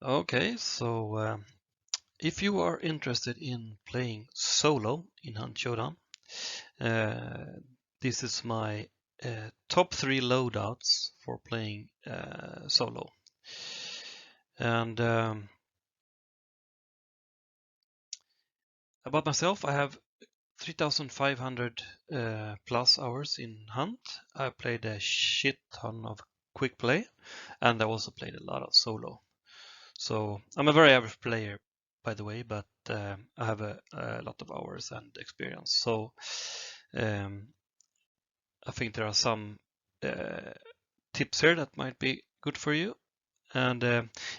Okay, so if you are interested in playing solo in Hunt Showdown, this is my top 3 loadouts for playing solo. And about myself, I have 3,500 plus hours in Hunt. I played a shit ton of quick play, and I also played a lot of solo. So I'm a very average player, by the way, but I have a lot of hours and experience. So I think there are some tips here that might be good for you. And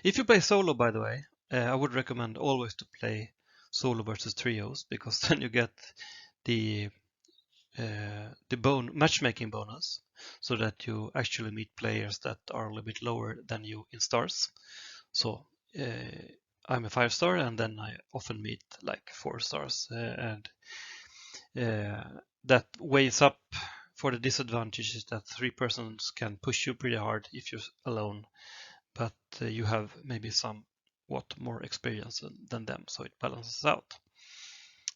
if you play solo, by the way, I would recommend always to play solo versus trios, because then you get the matchmaking bonus, so that you actually meet players that are a little bit lower than you in stars. So I'm a 5-star, and then I often meet like 4 stars, and that weighs up for the disadvantages that 3 persons can push you pretty hard if you're alone, but you have maybe somewhat more experience than them, so it balances out.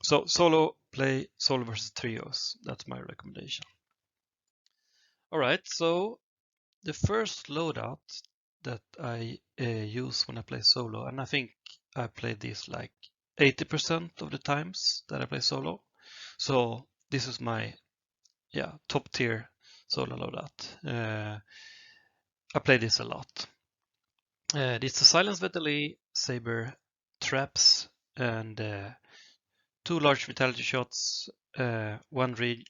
So solo versus trios, that's my recommendation. All right, so the first loadout that I use when I play solo, and I think I play this like 80% of the times that I play solo. So this is my top tier solo loadout. I play this a lot. It's a Silence Vetali, Saber, Traps, and 2 large Vitality shots, 1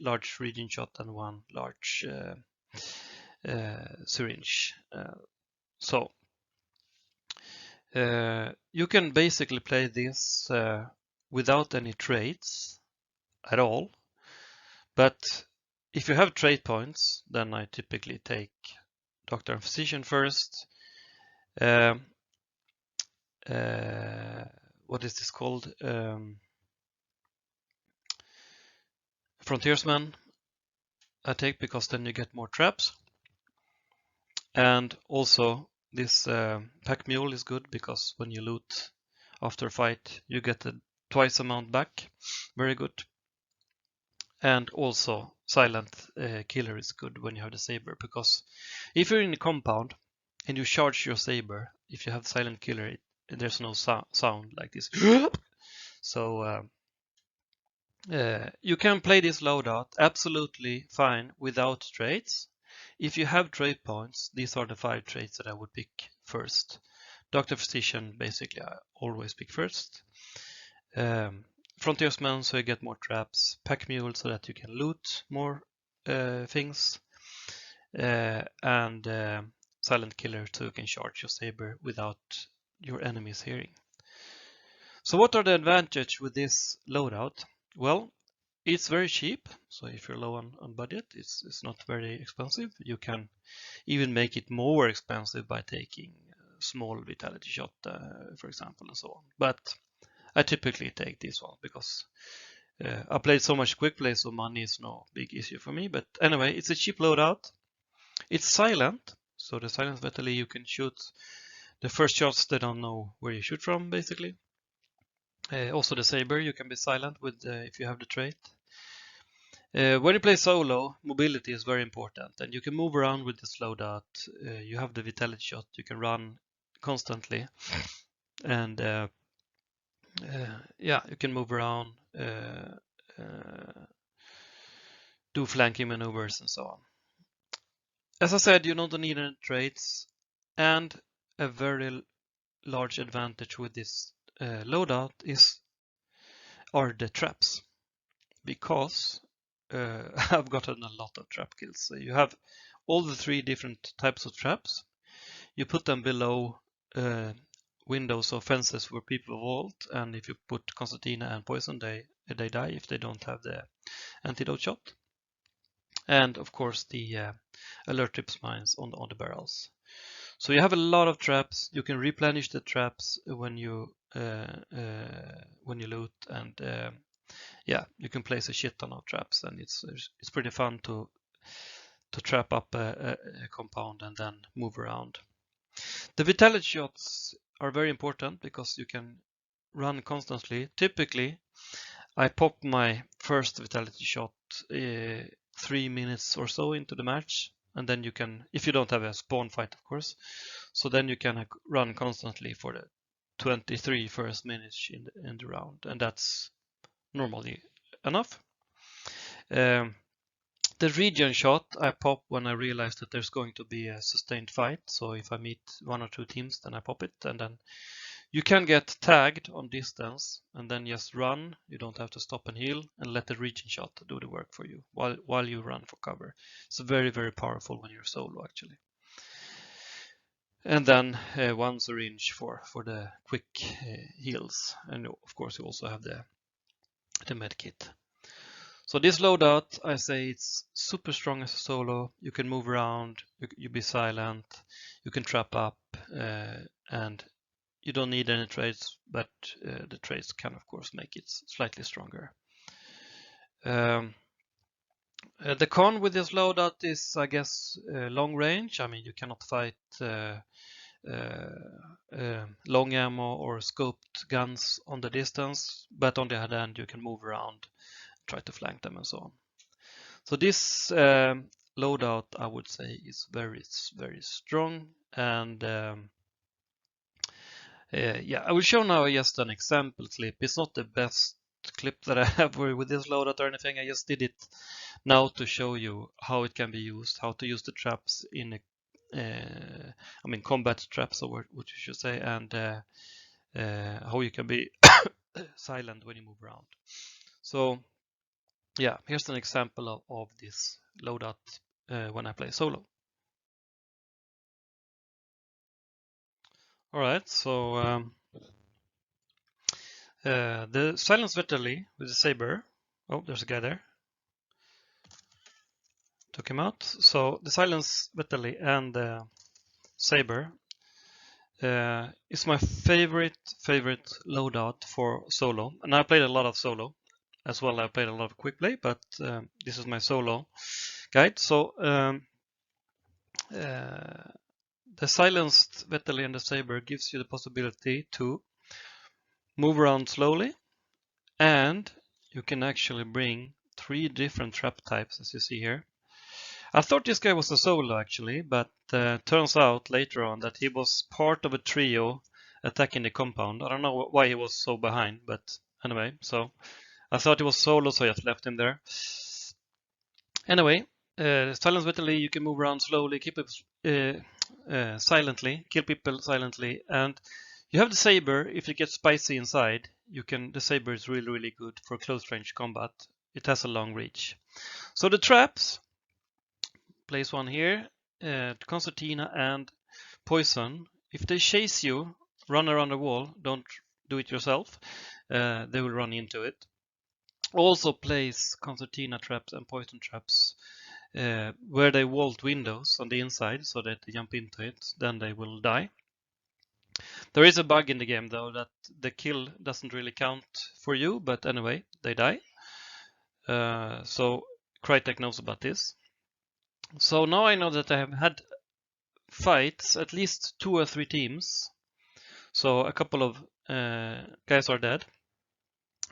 large Reading shot, and 1 large syringe. So you can basically play this without any traits at all. But if you have trait points, then I typically take Doctor and Physician first. What is this called? Frontiersman I take, because then you get more traps. And also this pack mule is good, because when you loot after a fight, you get the twice amount back. Very good. And also silent killer is good when you have the saber, because if you're in a compound and you charge your saber, if you have silent killer, there's no sound like this. So you can play this loadout absolutely fine without traits. If you have trait points, these are the 5 traits that I would pick first. Doctor Physician, basically I always pick first. Frontiersman, so you get more traps. Pack Mule, so that you can loot more things. And Silent Killer, so you can charge your saber without your enemies hearing. So what are the advantages with this loadout? Well, it's very cheap, so if you're low on budget, it's not very expensive. You can even make it more expensive by taking a small Vitality shot, for example, and so on. But I typically take this one, because I played so much quick play, so money is no big issue for me. But anyway, it's a cheap loadout. It's silent, so the silence Vetali, you can shoot the first shots, they don't know where you shoot from, basically. Also the saber, you can be silent with if you have the trait. When you play solo, mobility is very important, and you can move around with this loadout. You have the Vitality shot, you can run constantly, and you can move around, do flanking maneuvers and so on. As I said, you don't need any traits, and a very large advantage with this loadout are the traps, because I've gotten a lot of trap kills. So you have all the 3 different types of traps. You put them below windows or fences where people vault, and if you put Concertina and Poison, they die if they don't have the antidote shot. And of course the alert trips mines on the barrels. So you have a lot of traps. You can replenish the traps when you loot, and you can place a shit ton of traps, and it's pretty fun to trap up a compound and then move around. The vitality shots are very important because you can run constantly. Typically, I pop my first vitality shot 3 minutes or so into the match, and then you can, if you don't have a spawn fight, of course, so then you can run constantly for the 23 first minutes in the round, and that's normally enough. The regen shot I pop when I realize that there's going to be a sustained fight. So if I meet 1 or 2 teams, then I pop it, and then you can get tagged on distance and then just run. You don't have to stop and heal, and let the regen shot do the work for you while you run for cover. It's very, very powerful when you're solo, actually. And then 1 syringe for the quick heals, and of course you also have the med kit. So this loadout, I say it's super strong as a solo. You can move around, you be silent, you can trap up, and you don't need any trades, but the trades can of course make it slightly stronger. The con with this loadout is, I guess, long range. I mean, you cannot fight long ammo or scoped guns on the distance, but on the other hand, you can move around, try to flank them and so on. So this loadout, I would say, is very, very strong. And yeah, I will show now just an example clip. It's not the best clip that I have with this loadout or anything. I just did it now to show you how it can be used, how to use the traps in I mean combat traps, or what you should say, and how you can be silent when you move around. So yeah, here's an example of this loadout when I play solo. All right, so the silence veterally with the saber. Oh, there's a guy there. Took him out. So the silence veterally and the saber is my favorite loadout for solo, and I played a lot of solo as well. I played a lot of quick play, but this is my solo guide. So the silenced veterally and the saber gives you the possibility to move around slowly, and you can actually bring 3 different trap types, as you see here. I thought this guy was a solo actually, but turns out later on that he was part of a trio attacking the compound. I don't know why he was so behind, but anyway, so I thought he was solo, so I just left him there. Anyway, silence veterally, you can move around slowly, keep it silently, kill people silently, and you have the saber. If it gets spicy inside, the saber is really, really good for close range combat. It has a long reach. So the traps, place one here, concertina and poison. If they chase you, run around the wall, don't do it yourself, they will run into it. Also place concertina traps and poison traps where they vault windows on the inside so that they jump into it, then they will die. There is a bug in the game though that the kill doesn't really count for you, but anyway, they die. So Crytek knows about this. So now I know that I have had fights, at least 2 or 3 teams. So a couple of guys are dead.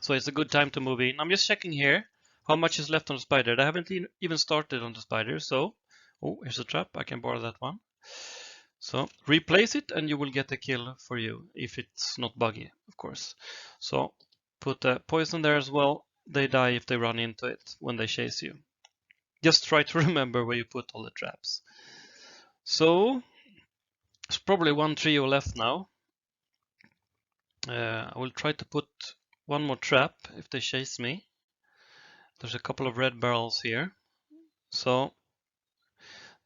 So it's a good time to move in. I'm just checking here how much is left on the spider. I haven't even started on the spider, so oh, here's a trap. I can borrow that one. So replace it and you will get a kill for you if it's not buggy, of course. So put a poison there as well. They die if they run into it when they chase you. Just try to remember where you put all the traps. So there's probably 1 trio left now. I will try to put 1 more trap if they chase me. There's a couple of red barrels here. So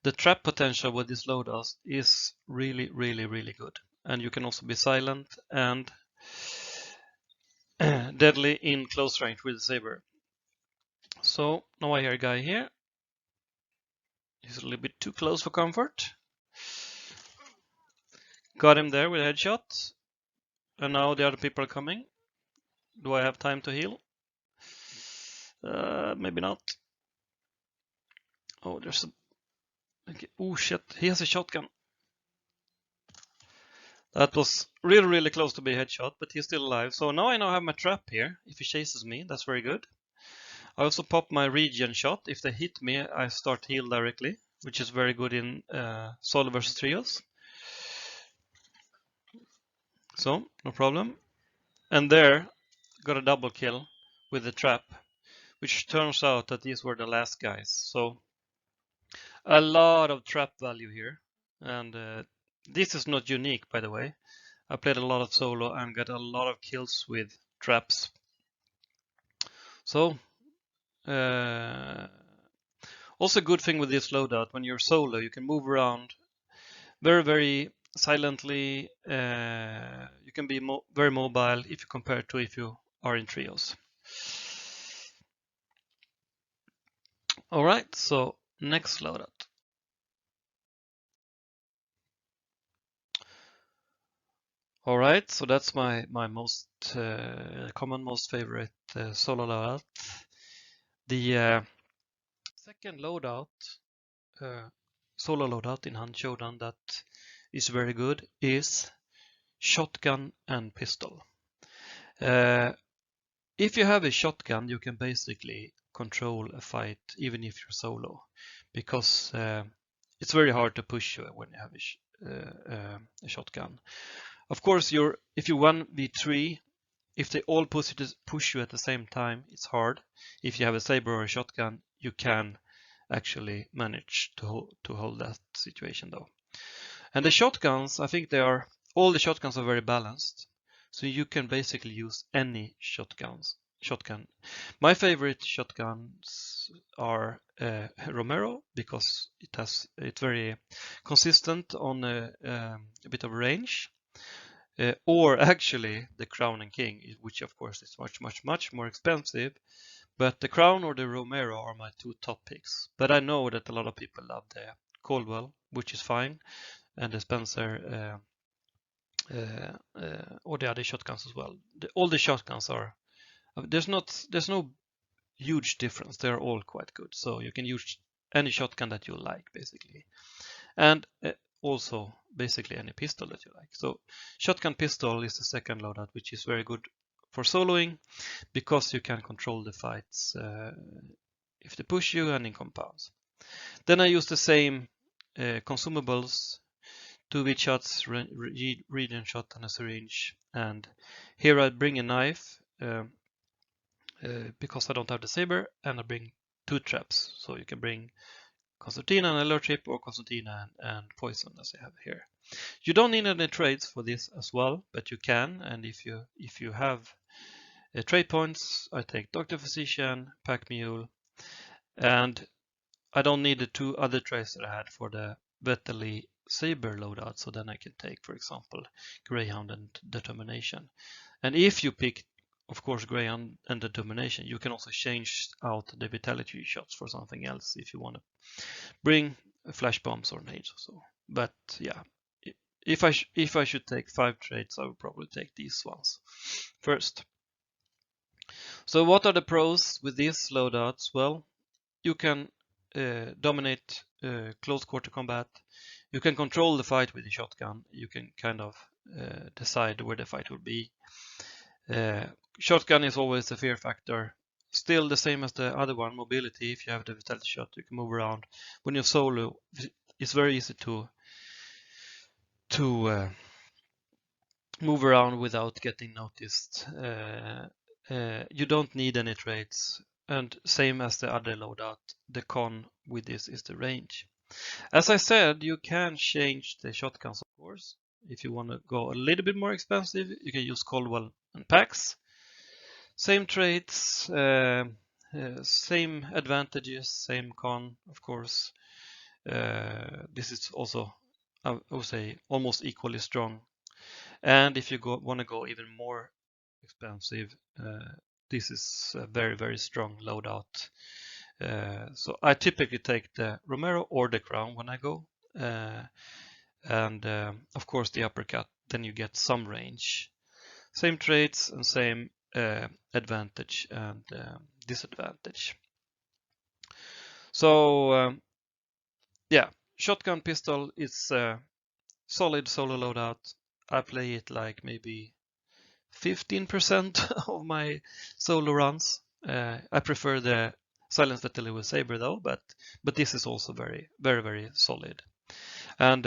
the trap potential with this loadout is really, really, really good. And you can also be silent and deadly in close range with the saber. So now I hear a guy here. He's a little bit too close for comfort. Got him there with a headshot. And now the other people are coming. Do I have time to heal? Maybe not. Oh, there's a... Okay. Oh shit, he has a shotgun. That was really, really close to be a headshot, but he's still alive. So now I have my trap here. If he chases me, that's very good. I also pop my regen shot. If they hit me, I start heal directly, which is very good in solo versus trios. So, no problem. And there, got a double kill with the trap, which turns out that these were the last guys. So, a lot of trap value here. And this is not unique, by the way. I played a lot of solo and got a lot of kills with traps. So, also a good thing with this loadout, when you're solo, you can move around very, very silently. You can be very mobile if you compare to if you are in trios. All right, so next loadout. All right, so that's my most common, most favorite solo loadout. The second loadout, solo loadout in Showdown that is very good is shotgun and pistol. If you have a shotgun, you can basically control a fight even if you're solo, because it's very hard to push you when you have a shotgun. Of course, if you 1v3, if they all push you at the same time, it's hard. If you have a saber or a shotgun, you can actually manage to hold that situation though. And the shotguns, I think all the shotguns are very balanced. So you can basically use any shotgun. My favorite shotguns are Romero, because it's very consistent on a bit of range. Or actually the Crown and King, which of course is much more expensive. But the Crown or the Romero are my two top picks. But I know that a lot of people love the Caldwell, which is fine, and the Spencer or the other shotguns as well. All the shotguns are, there's no huge difference. They're all quite good. So you can use any shotgun that you like, basically. And also basically any pistol that you like. So shotgun pistol is the second loadout, which is very good for soloing, because you can control the fights if they push you and in compounds. Then I use the same consumables, 2v shots, regen shot and a syringe. And here I bring a knife because I don't have the saber, and I bring 2 traps. So you can bring Concertina and Alert Chip, or Concertina and Poison, as I have here. You don't need any trades for this as well, but you can. And if you have trade points, I take Doctor Physician, Pack Mule, and I don't need the 2 other trades that I had for the Vetterli Saber loadout. So then I can take, for example, Greyhound and Determination. And if you pick, of course, Greyhound and Determination, you can also change out the Vitality shots for something else if you want to bring flash bombs or nades or so. But yeah, if I should take 5 trades, I would probably take these ones first. So what are the pros with these loadouts? Well, you can dominate close quarter combat. You can control the fight with the shotgun. You can kind of decide where the fight will be. Shotgun is always a fear factor. Still the same as the other one, mobility. If you have the vitality shot, you can move around. When you're solo, it's very easy to move around without getting noticed. You don't need any trades, and same as the other loadout, the con with this is the range. As I said, you can change the shotguns, of course. If you want to go a little bit more expensive, you can use Caldwell and Pax. Same traits, same advantages, same con, of course. This is also, I would say, almost equally strong. And if you want to go even more expensive, this is a very, very strong loadout. So I typically take the Romero or the Crown when I go. And of course the uppercut, then you get some range. Same traits and same advantage and disadvantage. So yeah, shotgun pistol is a solid solo loadout. I play it like maybe 15% of my solo runs. I prefer the Silence the Deliver Saber though, but this is also very, very, very solid. And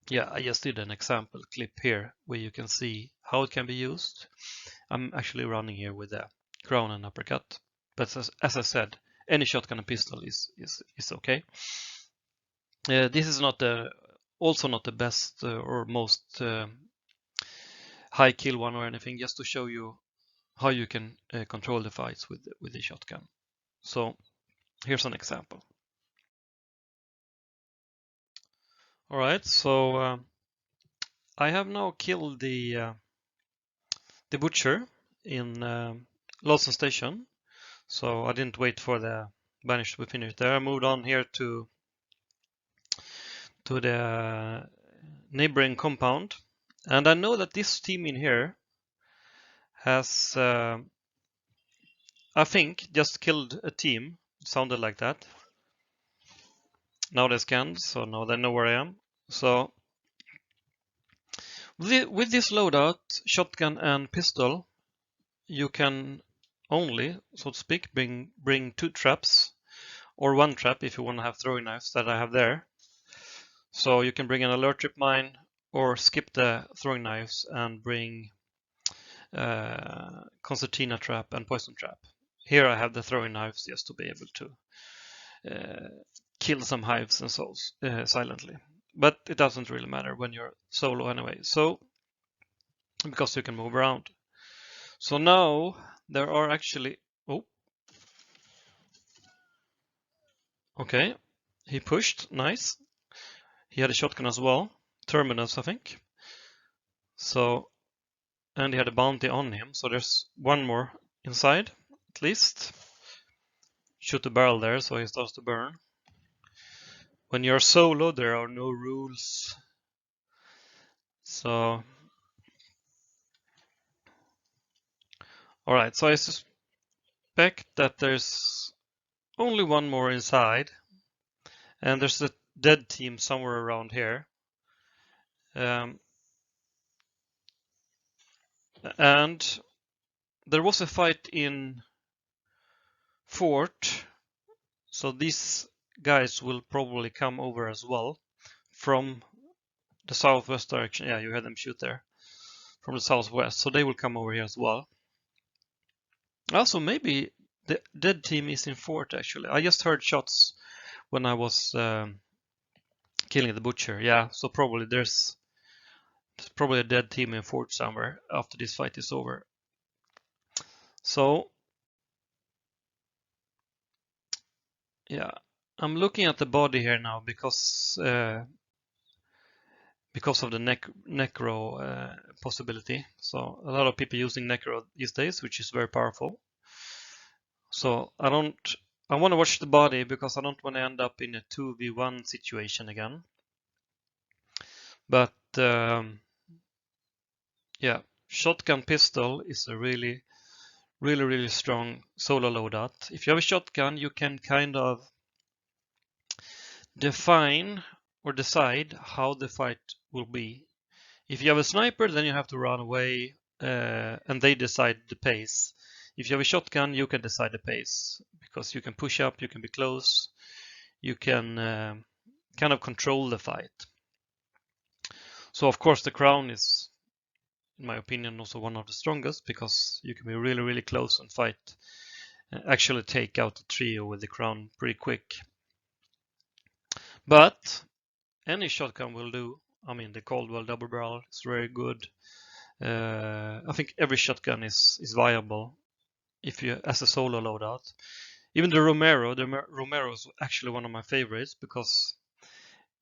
yeah, I just did an example clip here where you can see how it can be used. I'm actually running here with a crown and uppercut, but as I said, any shotgun and pistol is okay. This is also not the best or most high kill one or anything, just to show you how you can control the fights with the shotgun. So here's an example. All right, so I have now killed the butcher in Lawson Station, so I didn't wait for the banish to be finished there. I moved on here to the neighboring compound, and I know that this team in here has I think just killed a team. It sounded like that. Now they scanned, so now they know where I am. So with this loadout, shotgun and pistol, you can only, so to speak, bring 2 traps or 1 trap if you want to have throwing knives that I have there. So you can bring an alert trip mine or skip the throwing knives and bring concertina trap and poison trap. Here I have the throwing knives just to be able to kill some hives and souls silently. But it doesn't really matter when you're solo anyway. So because you can move around. So now there are actually, oh, okay, he pushed, nice. He had a shotgun as well, terminus I think. So, and he had a bounty on him, so there's one more inside at least. Shoot the barrel there so he starts to burn. When you're solo there are no rules. So, alright, so I suspect that there's only one more inside. And there's a dead team somewhere around here. And there was a fight in Fort, so these guys will probably come over as well from the southwest direction. Yeah, you heard them shoot there from the southwest, so they will come over here as well. Also, maybe the dead team is in Fort actually. I just heard shots when I was killing the butcher. Yeah, so probably there's probably a dead team in Fort somewhere after this fight is over. So yeah, I'm looking at the body here now because of the necro possibility. So a lot of people using necro these days, which is very powerful. So I want to watch the body because I don't want to end up in a 2v1 situation again. But yeah, shotgun pistol is a really strong solo loadout. If you have a shotgun, you can kind of define or decide how the fight will be. If you have a sniper, then you have to run away and they decide the pace. If you have a shotgun, you can decide the pace because you can push up, you can be close, you can kind of control the fight. So of course the crown is, in my opinion, also one of the strongest because you can be really close and fight, actually take out the trio with the crown pretty quick. But any shotgun will do. I mean, the Caldwell double barrel is very good. I think every shotgun is viable if you as a solo loadout. Even the Romero is actually one of my favorites because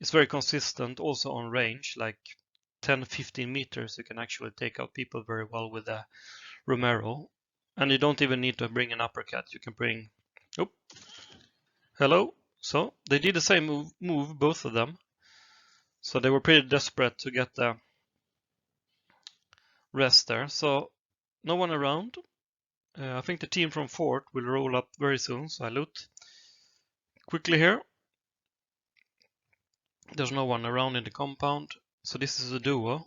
it's very consistent also on range, like 10-15 meters you can actually take out people very well with the Romero. And you don't even need to bring an uppercut. You can bring, oh, hello. So they did the same move, both of them. So they were pretty desperate to get the rest there. So no one around. I think the team from Fort will roll up very soon, so I loot quickly here. There's no one around in the compound, so this is a duo.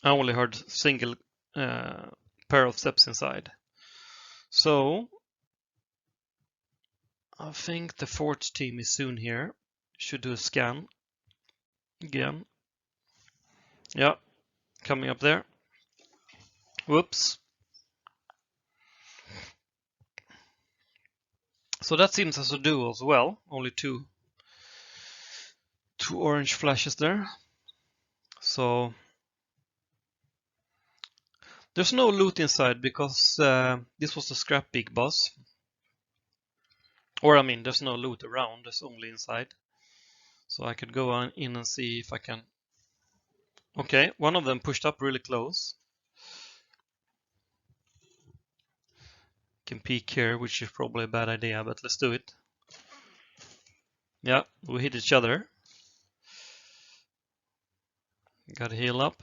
I only heard single pair of steps inside. So I think the fourth team is soon here. Should do a scan again. Yeah, coming up there. Whoops. So that seems as a duo as well. Only two orange flashes there. So there's no loot inside because this was the scrap big boss. Or I mean, there's no loot around. There's only inside. So I could go on in and see if I can. Okay, one of them pushed up really close. Can peek here, which is probably a bad idea, but let's do it. Yeah, we hit each other. Gotta heal up.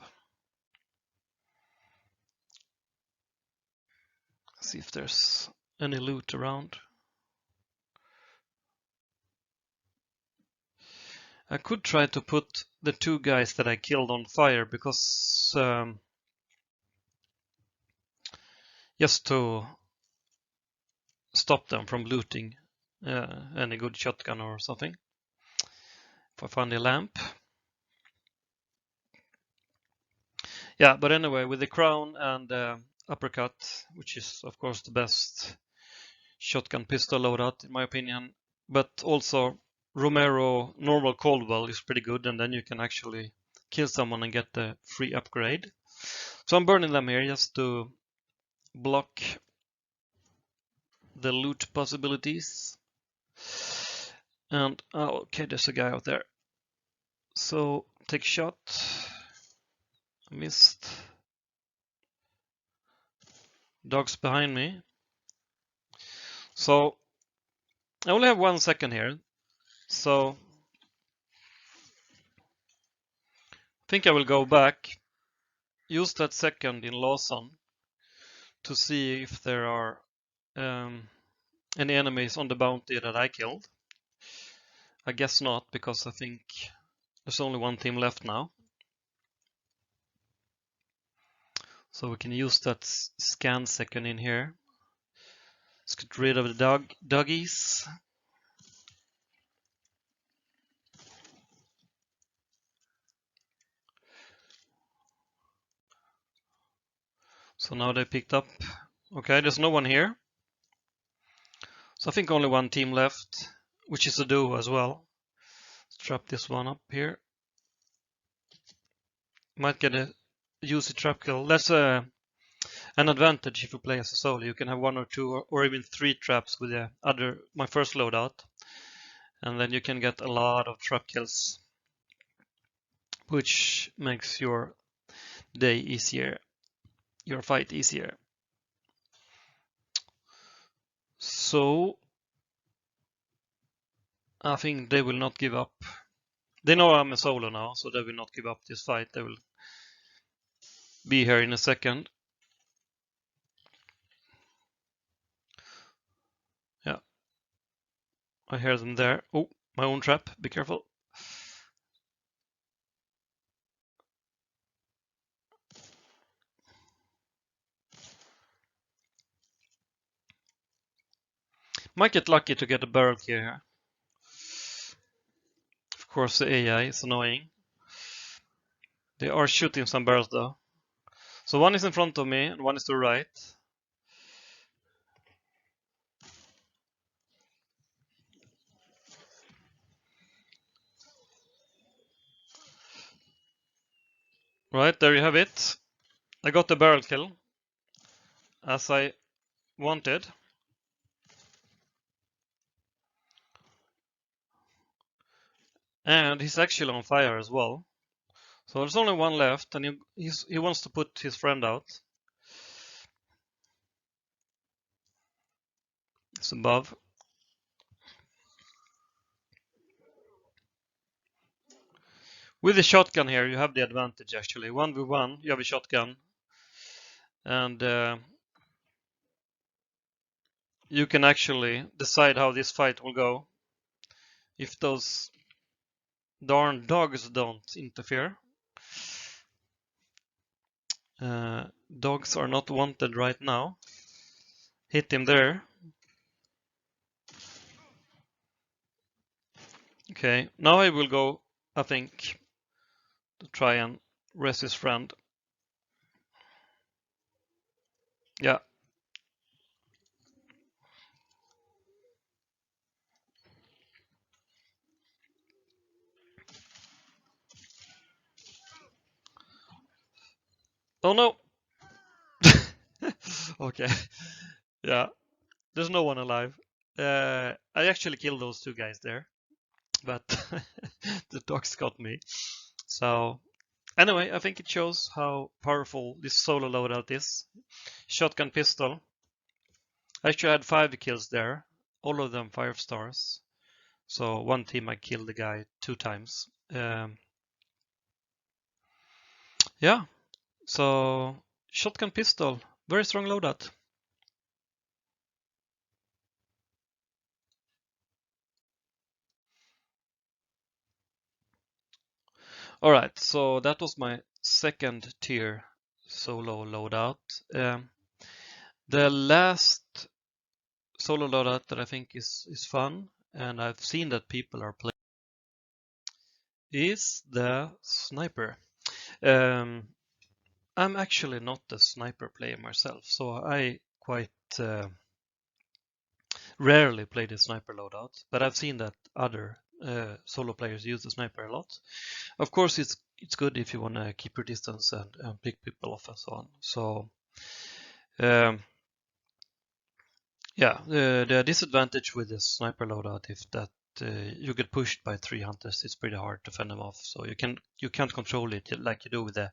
See if there's any loot around. I could try to put the two guys that I killed on fire because just to stop them from looting any good shotgun or something. If I find a lamp. Yeah, but anyway, with the crown and uppercut, which is of course the best shotgun pistol loadout in my opinion, but also Romero normal Coldwell is pretty good, and then you can actually kill someone and get the free upgrade. So I'm burning them here just to block the loot possibilities. And oh, okay, there's a guy out there. So take a shot. Missed. Dogs behind me. So I only have 1 second here. So I think I will go back. Use that second in Lawson to see if there are any enemies on the bounty that I killed. I guess not, because I think there's only one team left now. So we can use that scan second in here. Let's get rid of the doggies. So now they picked up. Okay, there's no one here. So I think only one team left, which is a duo as well. Let's trap this one up here. Might get a juicy trap kill. That's an advantage if you play as a solo. You can have 1 or 2 or even 3 traps with my first loadout. And then you can get a lot of trap kills, which makes your day easier, your fight easier. So I think they will not give up. They know I'm a solo now, so they will not give up this fight. They will be here in a second. Yeah, I hear them there. Oh, my own trap. Be careful. Might get lucky to get a barrel here. Of course, the AI is annoying. They are shooting some barrels though. So one is in front of me and one is to the right. Right, there you have it. I got the barrel kill as I wanted. And he's actually on fire as well. So there's only one left, and he wants to put his friend out. It's above. With the shotgun here, you have the advantage actually. 1v1, you have a shotgun. And you can actually decide how this fight will go. If those darn dogs don't interfere. Dogs are not wanted right now. Hit him there. Okay, now I will go, I think, to try and rest his friend. Yeah. Oh no! Okay. Yeah, there's no one alive. I actually killed those two guys there, but the dogs got me. So anyway, I think it shows how powerful this solo loadout is. Shotgun pistol. I actually had 5 kills there, all of them 5 stars. So one team I killed the guy 2 times. Yeah, so shotgun pistol, very strong loadout. All right, so that was my second tier solo loadout. The last solo loadout that I think is fun, and I've seen that people are playing, is the sniper. I'm actually not a sniper player myself, so I quite rarely play the sniper loadout, but I've seen that other solo players use the sniper a lot. Of course, it's good if you want to keep your distance and pick people off and so on. So um, yeah, the disadvantage with the sniper loadout is that you get pushed by 3 hunters. It's pretty hard to fend them off. So you can't control it like you do with the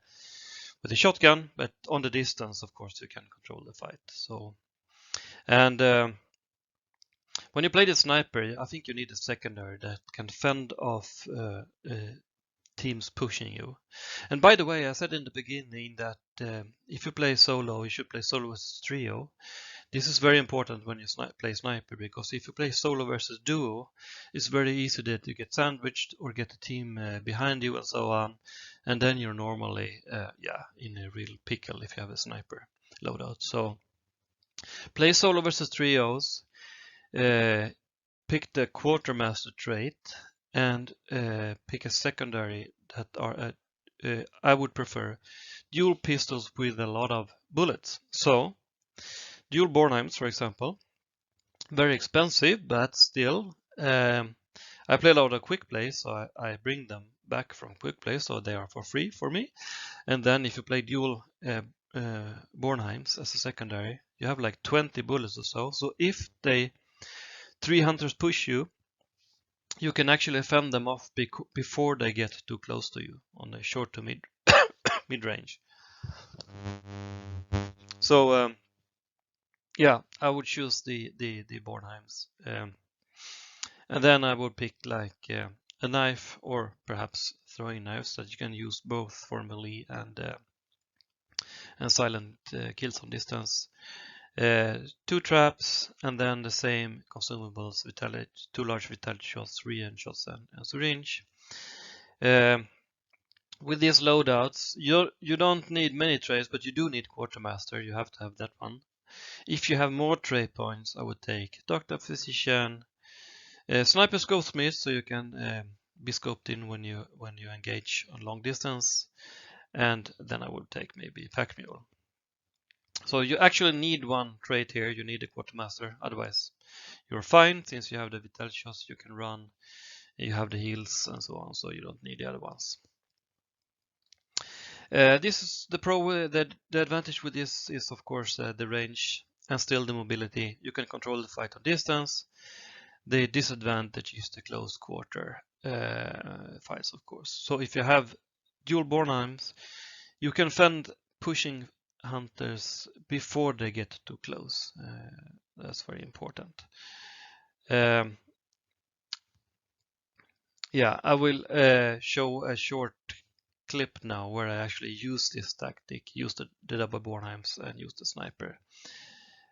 shotgun, but on the distance, of course, you can control the fight. So and when you play the sniper, I think you need a secondary that can fend off teams pushing you. And by the way, I said in the beginning that if you play solo, you should play solo versus trio. This is very important when you play sniper, because if you play solo versus duo, it's very easy that you get sandwiched or get a team behind you and so on, and then you're normally in a real pickle if you have a sniper loadout. So play solo versus trios, pick the quartermaster trait, and pick a secondary that are I would prefer dual pistols with a lot of bullets. So dual Bornheims, for example, very expensive, but still. I play a lot of quick plays, so I bring them back from quick plays, so they are for free for me. And then if you play dual Bornheims as a secondary, you have like 20 bullets or so. So if 3 hunters push you, you can actually fend them off before they get too close to you on the short to mid mid range. So yeah, I would choose the Bornheims, and then I would pick like a knife or perhaps throwing knives that you can use both for melee and silent kills from distance. 2 traps, and then the same consumables: vitality, 2 large vitality shots, 3 end shots, and syringe. With these loadouts, you don't need many trays, but you do need quartermaster. You have to have that one. If you have more tray points, I would take doctor, physician, sniper scope smith, so you can be scoped in when you engage on long distance, and then I would take maybe pack mule. So you actually need one trait here. You need a quartermaster, otherwise you're fine, since you have the vitality shots you can run, you have the heals and so on, so you don't need the other ones. This is the advantage with this is of course the range and still the mobility. You can control the fight on distance. The disadvantage is the close quarter fights, of course. So if you have dual Bornheims, you can fend pushing hunters before they get too close. That's very important. Yeah, I will show a short clip now where I actually use this tactic, use the double Bornheims and use the sniper.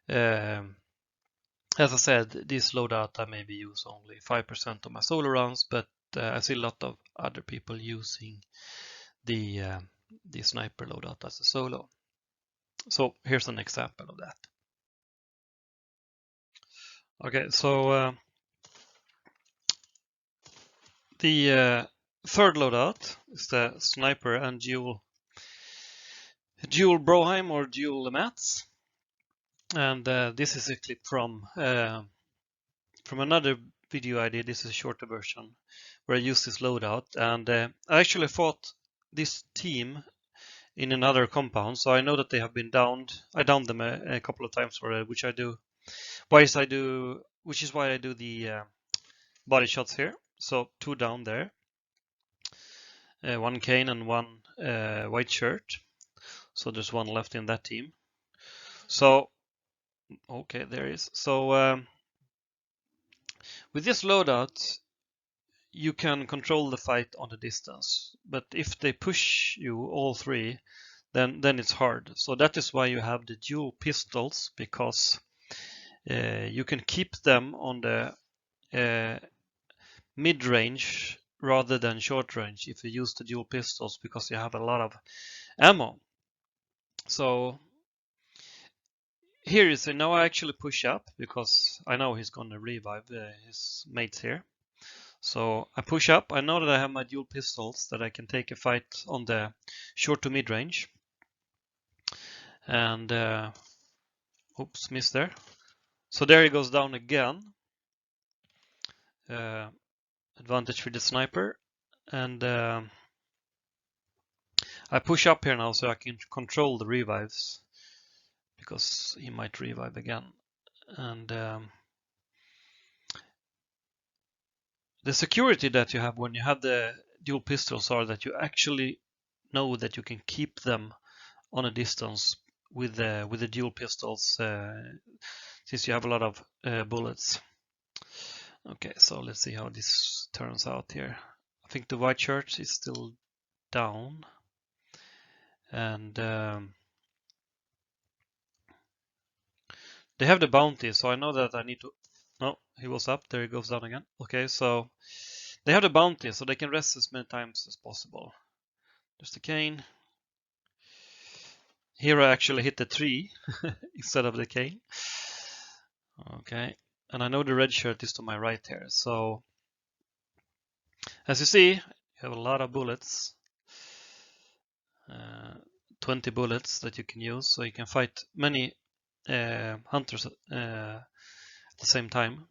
As I said, this loadout I maybe use only 5% of my solo rounds, but I see a lot of other people using the sniper loadout as a solo. So here's an example of that. Okay, so the third loadout is the sniper and dual Broheim or dual Mats, and this is a clip from another video I did. This is a shorter version where I used this loadout, and I actually fought this team in another compound, so I know that they have been downed. I downed them a couple of times already, which I do. Which is why I do the body shots here. So 2 down there, 1 cane and 1 white shirt. So there's 1 left in that team. So okay, there is. So with this loadout, you can control the fight on the distance. But if they push you all 3, then it's hard. So that is why you have the dual pistols, because you can keep them on the mid-range rather than short range if you use the dual pistols, because you have a lot of ammo. So here you see, now I actually push up because I know he's gonna revive his mates here. So I push up. I know that I have my dual pistols, that I can take a fight on the short to mid range. And oops, missed there. So there he goes down again. Advantage for the sniper. And I push up here now so I can control the revives, because he might revive again. And the security that you have when you have the dual pistols are that you actually know that you can keep them on a distance with the dual pistols, since you have a lot of bullets. Okay, so let's see how this turns out here. I think the white shirt is still down, and they have the bounty, so I know that I need to. No, he was up. There he goes down again. Okay, so they have the bounty, so they can rest as many times as possible. There's the cane. Here I actually hit the tree instead of the cane. Okay, and I know the red shirt is to my right here. So as you see, you have a lot of bullets. 20 bullets that you can use, so you can fight many hunters at the same time.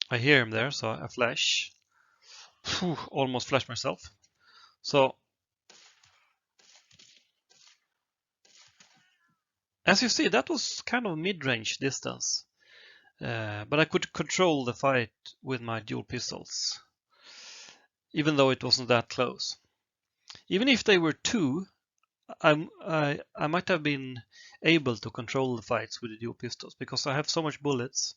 I hear him there, so I flash. Whew, almost flashed myself. So as you see, that was kind of mid-range distance, but I could control the fight with my dual pistols, even though it wasn't that close. Even if they were 2, I might have been able to control the fights with the dual pistols because I have so much bullets.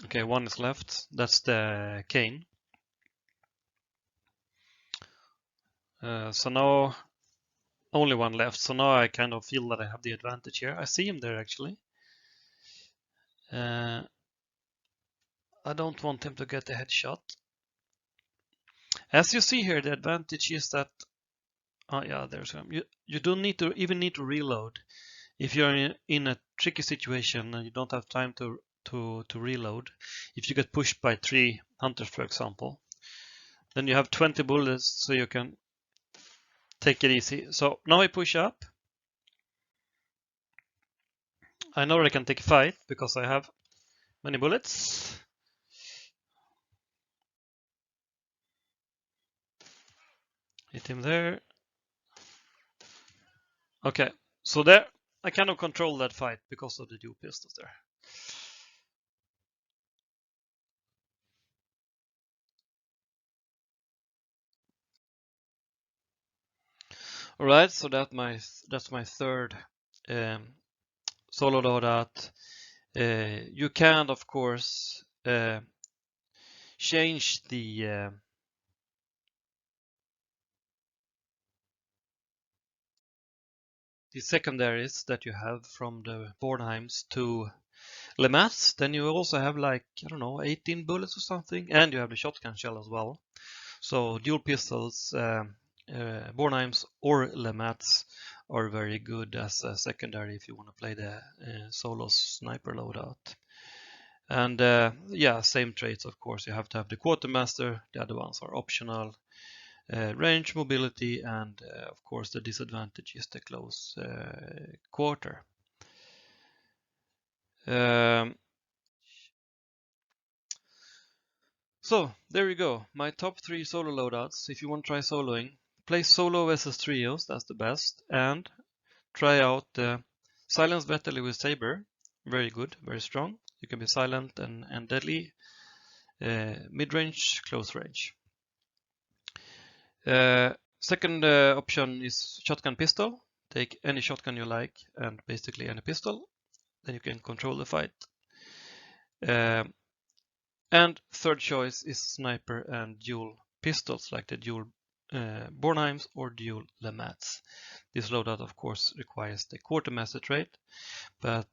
Okay, 1 is left. That's the cane. So now only 1 left. So now I kind of feel that I have the advantage here. I see him there actually. I don't want him to get a headshot. As you see here, the advantage is that yeah, there's him. You don't need to reload. If you're in a tricky situation and you don't have time to reload, if you get pushed by 3 hunters, for example, then you have 20 bullets, so you can take it easy. So now I push up. I know that I can take a fight because I have many bullets. Hit him there. Okay, so there I kind of control that fight because of the dual pistols there. All right, so that's my third solo loadout. You can of course change the secondaries that you have from the Bornheims to Lemats. Then you also have like, I don't know, 18 bullets or something, and you have the shotgun shell as well. So dual pistols, Bornheims or Lemats are very good as a secondary if you want to play the solo sniper loadout. And yeah, same traits, of course. You have to have the quartermaster. The other ones are optional. Range, mobility, and of course the disadvantage is the close quarter. So there you go, my top 3 solo loadouts. If you want to try soloing, play solo versus trios, that's the best, and try out the Silenced Vetterli with Saber. Very good, very strong. You can be silent and deadly, mid-range, close range. Second option is shotgun pistol. Take any shotgun you like and basically any pistol. Then you can control the fight. And third choice is sniper and dual pistols, like the dual Bornheims or dual Lamats. This loadout, of course, requires the quartermaster trait, but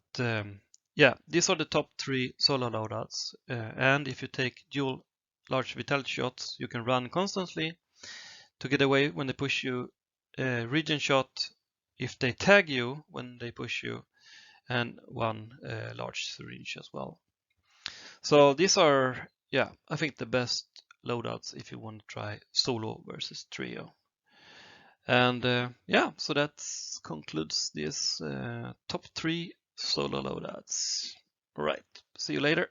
yeah, these are the top 3 solo loadouts. And if you take dual large vitality shots, you can run constantly to get away when they push you. Region shot if they tag you when they push you, and one large syringe as well. So these are, yeah, I think the best loadouts if you want to try solo versus trio. And yeah, so that concludes this top 3 solo loadouts. All right, see you later.